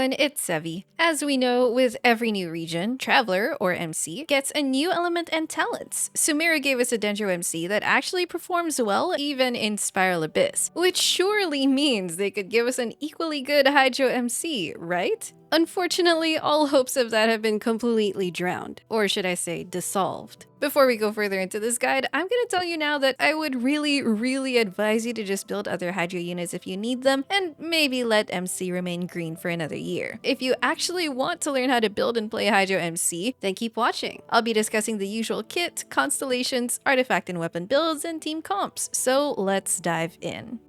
everyone, it's Sevy. As we know, with every new region, Traveler, or MC, gets a new element and talents. Sumeru gave us a Dendro MC that actually performs well even in Spiral Abyss, which surely means they could give us an equally good Hydro MC, right? Unfortunately, all hopes of that have been completely drowned, or should I say, dissolved. Before we go further into this guide, I'm gonna tell you now that I would really advise you to just build other Hydro units if you need them, and maybe let MC remain green for another year. If you actually want to learn how to build and play Hydro MC, then keep watching. I'll be discussing the usual kit, constellations, artifact and weapon builds, and team comps, so let's dive in.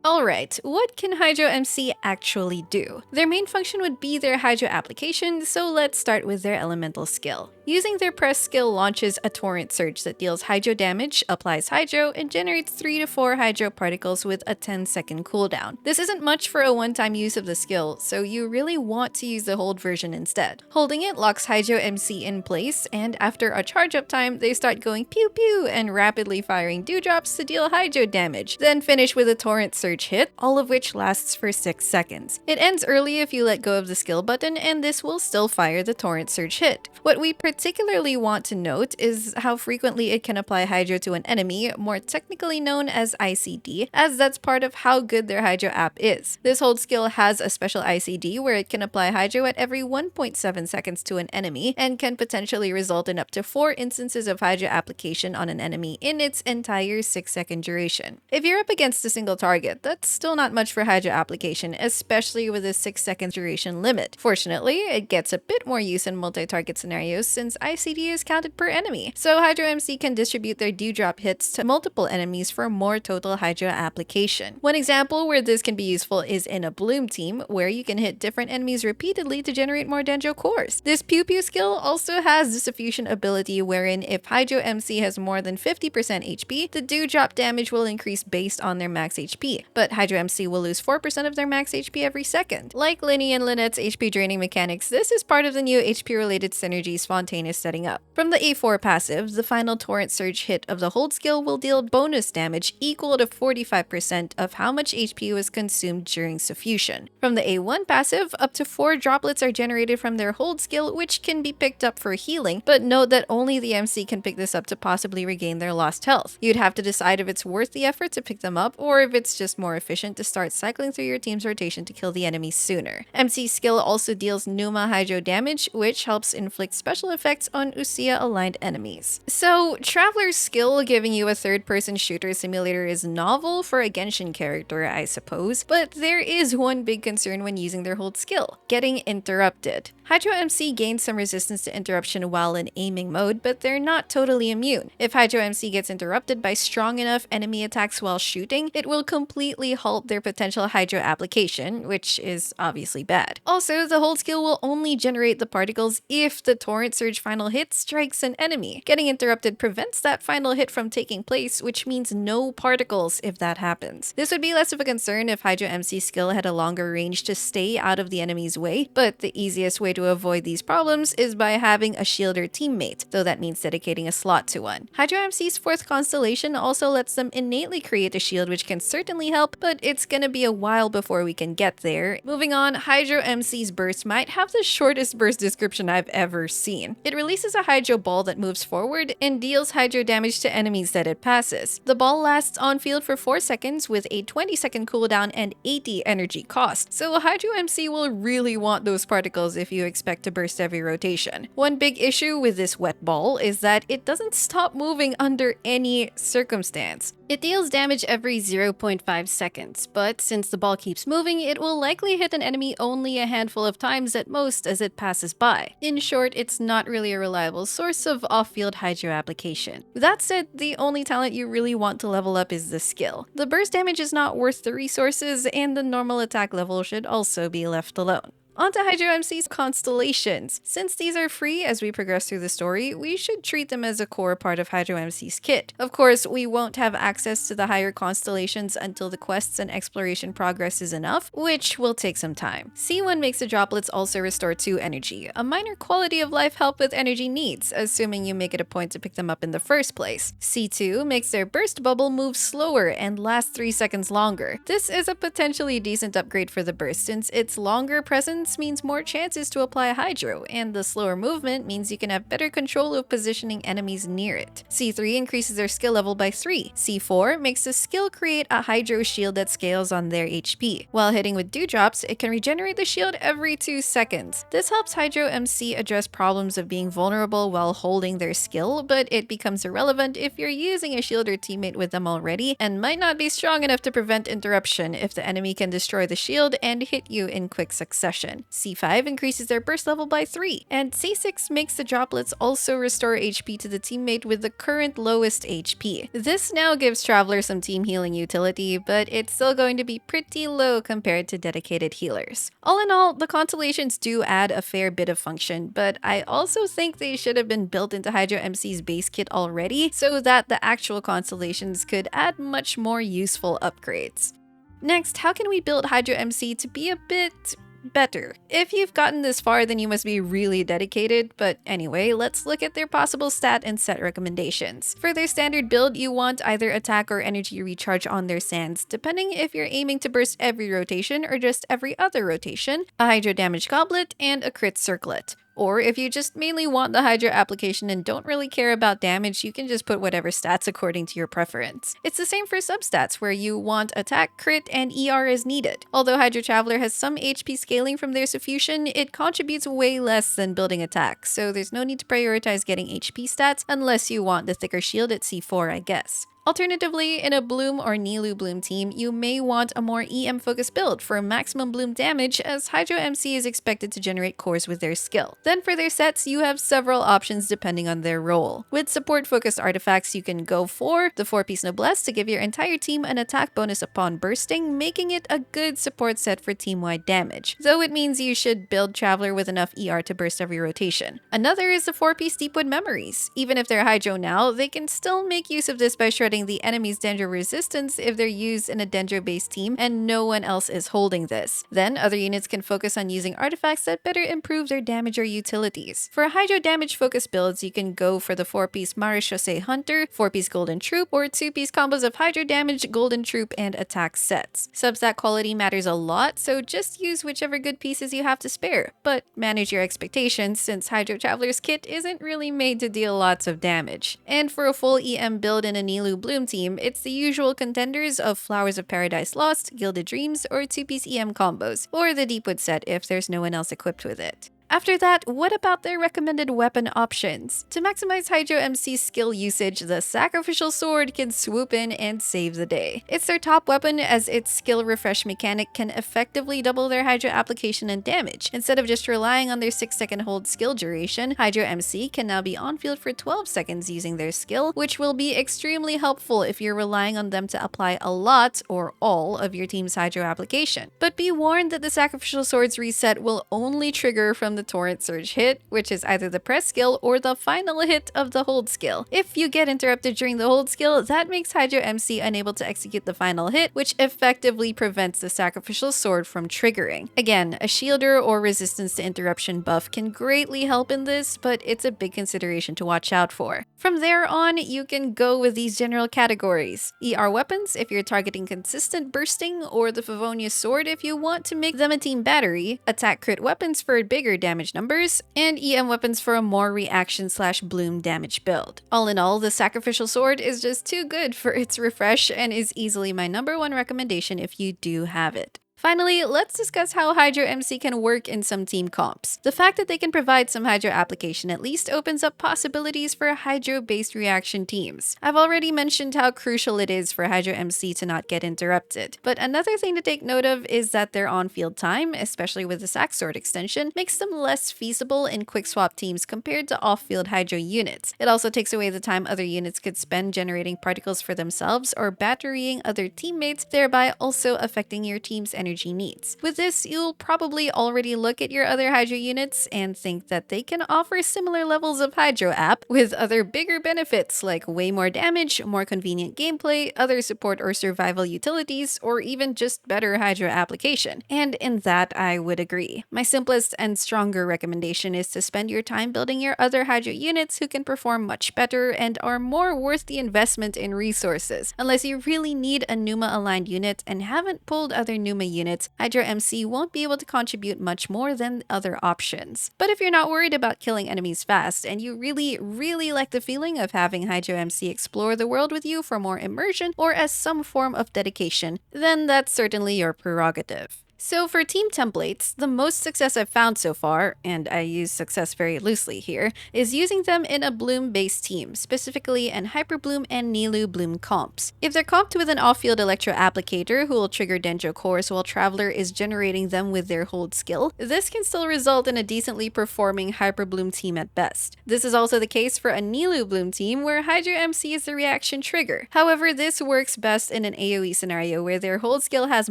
Alright, what can Hydro MC actually do? Their main function would be their Hydro application, so let's start with their elemental skill. Using their press skill launches a torrent surge that deals Hydro damage, applies Hydro, and generates 3 to 4 Hydro particles with a 10-second cooldown. This isn't much for a one-time use of the skill, so you really want to use the hold version instead. Holding it locks Hydro MC in place, and after a charge up time, they start going pew pew and rapidly firing dewdrops to deal Hydro damage, then finish with a torrent surge hit, all of which lasts for 6 seconds. It ends early if you let go of the skill button, and this will still fire the torrent surge hit. What we particularly want to note is how frequently it can apply Hydro to an enemy, more technically known as ICD, as that's part of how good their Hydro app is. This hold skill has a special ICD where it can apply Hydro at every 1.7 seconds to an enemy, and can potentially result in up to 4 instances of Hydro application on an enemy in its entire 6-second duration. If you're up against a single target, that's still not much for Hydro application, especially with a 6-second duration limit. Fortunately, it gets a bit more use in multi-target scenarios since ICD is counted per enemy, so Hydro MC can distribute their dewdrop hits to multiple enemies for more total Hydro application. One example where this can be useful is in a Bloom team, where you can hit different enemies repeatedly to generate more Dendro cores. This Pew Pew skill also has the Suffusion ability wherein if Hydro MC has more than 50% HP, the dewdrop damage will increase based on their max HP, but Hydro MC will lose 4% of their max HP every second. Like Linny and Lynette's HP draining mechanics, this is part of the new HP-related synergies Fontaine is setting up. From the A4 passive, the final torrent surge hit of the hold skill will deal bonus damage equal to 45% of how much HP was consumed during suffusion. From the A1 passive, up to 4 droplets are generated from their hold skill, which can be picked up for healing, but note that only the MC can pick this up to possibly regain their lost health. You'd have to decide if it's worth the effort to pick them up, or if it's just more efficient to start cycling through your team's rotation to kill the enemy sooner. MC's skill also deals Numa Hydro damage, which helps inflict special effects on Usia-aligned enemies. So, Traveler's skill giving you a third-person shooter simulator is novel for a Genshin character, I suppose, but there is one big concern when using their hold skill: getting interrupted. Hydro MC gains some resistance to interruption while in aiming mode, but they're not totally immune. If Hydro MC gets interrupted by strong enough enemy attacks while shooting, it will completely halt their potential Hydro application, which is obviously bad. Also, the hold skill will only generate the particles if the torrent surge final hit strikes an enemy. Getting interrupted prevents that final hit from taking place, which means no particles if that happens. This would be less of a concern if Hydro MC's skill had a longer range to stay out of the enemy's way, but the easiest way to avoid these problems is by having a shielder teammate, though that means dedicating a slot to one. Hydro MC's 4th constellation also lets them innately create a shield, which can certainly help, but it's gonna be a while before we can get there. Moving on, Hydro MC's burst might have the shortest burst description I've ever seen. It releases a Hydro ball that moves forward and deals Hydro damage to enemies that it passes. The ball lasts on field for 4 seconds with a 20-second cooldown and 80 energy cost, so Hydro MC will really want those particles if you expect to burst every rotation. One big issue with this wet ball is that it doesn't stop moving under any circumstance. It deals damage every 0.5 seconds, but since the ball keeps moving, it will likely hit an enemy only a handful of times at most as it passes by. In short, it's not really a reliable source of off-field Hydro application. With that said, the only talent you really want to level up is the skill. The burst damage is not worth the resources, and the normal attack level should also be left alone. Onto Hydro MC's Constellations. Since these are free as we progress through the story, we should treat them as a core part of Hydro MC's kit. Of course, we won't have access to the higher constellations until the quests and exploration progress is enough, which will take some time. C1 makes the droplets also restore 2 energy, a minor quality of life help with energy needs, assuming you make it a point to pick them up in the first place. C2 makes their burst bubble move slower and last 3 seconds longer. This is a potentially decent upgrade for the burst since its longer presence distance means more chances to apply Hydro, and the slower movement means you can have better control of positioning enemies near it. C3 increases their skill level by 3. C4 makes the skill create a Hydro shield that scales on their HP. While hitting with dewdrops, it can regenerate the shield every 2 seconds. This helps Hydro MC address problems of being vulnerable while holding their skill, but it becomes irrelevant if you're using a shield or teammate with them already and might not be strong enough to prevent interruption if the enemy can destroy the shield and hit you in quick succession. C5 increases their burst level by 3, and C6 makes the droplets also restore HP to the teammate with the current lowest HP. This now gives Traveler some team healing utility, but it's still going to be pretty low compared to dedicated healers. All in all, the Constellations do add a fair bit of function, but I also think they should have been built into Hydro MC's base kit already so that the actual Constellations could add much more useful upgrades. Next, how can we build Hydro MC to be a bit better? If you've gotten this far, then you must be really dedicated, but anyway, let's look at their possible stat and set recommendations. For their standard build, you want either attack or energy recharge on their sands, depending if you're aiming to burst every rotation or just every other rotation, a Hydro damage goblet, and a crit circlet. Or if you just mainly want the Hydro application and don't really care about damage, you can just put whatever stats according to your preference. It's the same for substats, where you want attack, crit, and ER as needed. Although Hydro Traveler has some HP scaling from their Suffusion, it contributes way less than building attack, so there's no need to prioritize getting HP stats unless you want the thicker shield at C4, I guess. Alternatively, in a Bloom or Nilou Bloom team, you may want a more EM-focused build for maximum Bloom damage, as Hydro MC is expected to generate cores with their skill. Then for their sets, you have several options depending on their role. With support-focused artifacts, you can go for the 4-piece Noblesse to give your entire team an attack bonus upon bursting, making it a good support set for team-wide damage, though it means you should build Traveler with enough ER to burst every rotation. Another is the 4-piece Deepwood Memories. Even if they're Hydro now, they can still make use of this by shredding the enemy's Dendro resistance if they're used in a Dendro-based team and no one else is holding this. Then other units can focus on using artifacts that better improve their damage or utilities. For Hydro damage focused builds, you can go for the 4-piece Marechaussee Hunter, 4-piece Golden Troop, or 2-piece combos of Hydro damage, Golden Troop, and attack sets. Substat quality matters a lot, so just use whichever good pieces you have to spare, but manage your expectations since Hydro Traveler's kit isn't really made to deal lots of damage. And for a full EM build in a Nilou Bloom team, it's the usual contenders of Flowers of Paradise Lost, Gilded Dreams, or 2-piece EM combos, or the Deepwood set if there's no one else equipped with it. After that, what about their recommended weapon options? To maximize Hydro MC's skill usage, the Sacrificial Sword can swoop in and save the day. It's their top weapon as its skill refresh mechanic can effectively double their Hydro application and damage. Instead of just relying on their 6-second hold skill duration, Hydro MC can now be on field for 12 seconds using their skill, which will be extremely helpful if you're relying on them to apply a lot or all of your team's Hydro application. But be warned that the Sacrificial Sword's reset will only trigger from the Torrent Surge hit, which is either the press skill or the final hit of the hold skill. If you get interrupted during the hold skill, that makes Hydro MC unable to execute the final hit, which effectively prevents the Sacrificial Sword from triggering. Again, a shielder or resistance to interruption buff can greatly help in this, but it's a big consideration to watch out for. From there on, you can go with these general categories. ER weapons if you're targeting consistent bursting, or the Favonius Sword if you want to make them a team battery, attack crit weapons for bigger damage numbers, and EM weapons for a more reaction/bloom damage build. All in all, the Sacrificial Sword is just too good for its refresh and is easily my #1 recommendation if you do have it. Finally, let's discuss how Hydro MC can work in some team comps. The fact that they can provide some Hydro application at least opens up possibilities for Hydro-based reaction teams. I've already mentioned how crucial it is for Hydro MC to not get interrupted, but another thing to take note of is that their on-field time, especially with the Sac Sword extension, makes them less feasible in quick swap teams compared to off-field Hydro units. It also takes away the time other units could spend generating particles for themselves or batterying other teammates, thereby also affecting your team's energy needs. With this, you'll probably already look at your other Hydro units and think that they can offer similar levels of Hydro app with other bigger benefits like way more damage, more convenient gameplay, other support or survival utilities, or even just better Hydro application. And in that, I would agree. My simplest and stronger recommendation is to spend your time building your other Hydro units who can perform much better and are more worth the investment in resources, unless you really need a Numa aligned unit and haven't pulled other Numa units units, Hydro MC won't be able to contribute much more than other options. But if you're not worried about killing enemies fast, and you really like the feeling of having Hydro MC explore the world with you for more immersion or as some form of dedication, then that's certainly your prerogative. So for team templates, the most success I've found so far, and I use success very loosely here, is using them in a bloom-based team, specifically an Hyperbloom and Nilou Bloom comps. If they're comped with an off-field Electro Applicator who will trigger Dendro cores while Traveler is generating them with their hold skill, this can still result in a decently performing Hyperbloom team at best. This is also the case for a Nilou Bloom team where Hydro MC is the reaction trigger. However, this works best in an AoE scenario where their hold skill has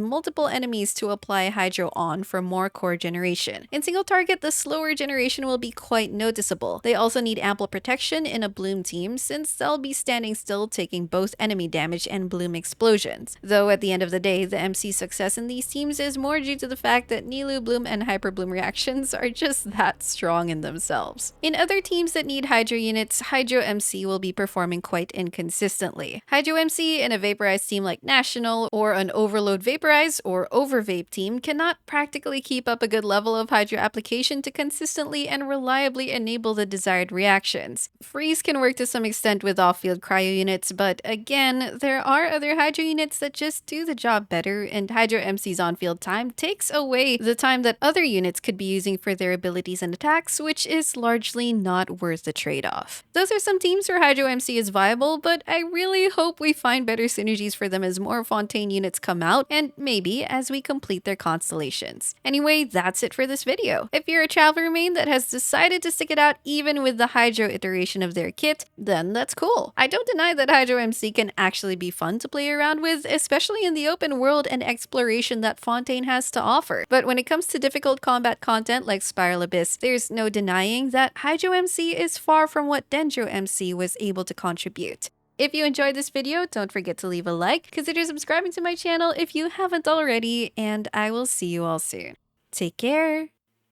multiple enemies to apply Hydro on for more core generation. In single target, the slower generation will be quite noticeable. They also need ample protection in a Bloom team since they'll be standing still taking both enemy damage and Bloom explosions. Though at the end of the day, the MC success in these teams is more due to the fact that Nilou Bloom and Hyper Bloom reactions are just that strong in themselves. In other teams that need Hydro units, Hydro MC will be performing quite inconsistently. Hydro MC in a vaporized team like National or an Overload Vaporize or Overvape team cannot practically keep up a good level of Hydro application to consistently and reliably enable the desired reactions. Freeze can work to some extent with off-field cryo units, but again, there are other Hydro units that just do the job better, and Hydro MC's on-field time takes away the time that other units could be using for their abilities and attacks, which is largely not worth the trade-off. Those are some teams where Hydro MC is viable, but I really hope we find better synergies for them as more Fontaine units come out, and maybe as we complete their constellations. Anyway, that's it for this video. If you're a Traveler main that has decided to stick it out even with the Hydro iteration of their kit, then that's cool. I don't deny that Hydro MC can actually be fun to play around with, especially in the open world and exploration that Fontaine has to offer. But when it comes to difficult combat content like Spiral Abyss, there's no denying that Hydro MC is far from what Dendro MC was able to contribute. If you enjoyed this video, don't forget to leave a like, consider subscribing to my channel if you haven't already, and I will see you all soon. Take care!